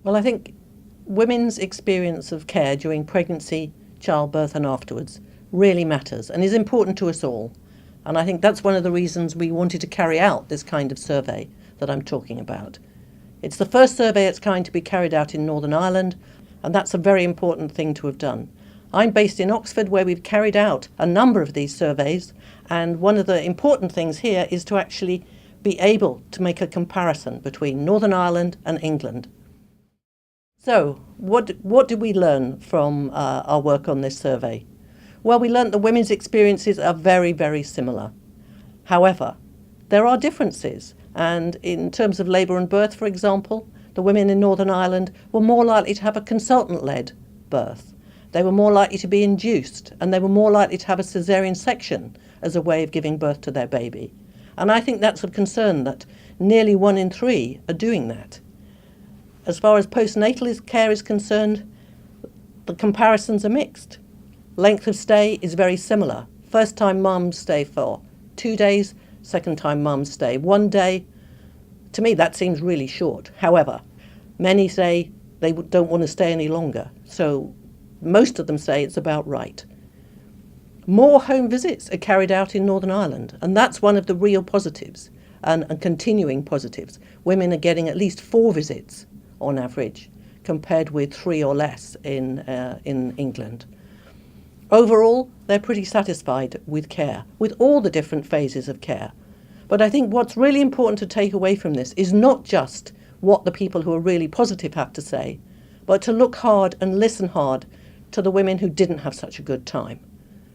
Well, I think women's experience of care during pregnancy, childbirth, and afterwards really matters and is important to us all. And I think that's one of the reasons we wanted to carry out this kind of survey that I'm talking about. It's the first survey of its kind to be carried out in Northern Ireland, and that's a very important thing to have done. I'm based in Oxford, where we've carried out a number of these surveys, and one of the important things here is to actually be able to make a comparison between Northern Ireland and England. So, what did we learn from our work on this survey? Well, we learned that women's experiences are very, very similar. However, there are differences, and in terms of labour and birth, for example, the women in Northern Ireland were more likely to have a consultant-led birth. They were more likely to be induced, and they were more likely to have a caesarean section as a way of giving birth to their baby. And I think that's of concern that nearly 1 in 3 are doing that. As far as postnatal care is concerned, the comparisons are mixed. Length of stay is very similar. First time mums stay for 2 days, second time mums stay 1 day. To me, that seems really short. However, many say they don't want to stay any longer. So most of them say it's about right. More home visits are carried out in Northern Ireland, and that's one of the real positives and continuing positives. Women are getting at least 4 visits on average, compared with 3 or less in England. Overall, they're pretty satisfied with care, with all the different phases of care. But I think what's really important to take away from this is not just what the people who are really positive have to say, but to look hard and listen hard to the women who didn't have such a good time.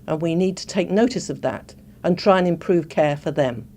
And we need to take notice of that and try and improve care for them.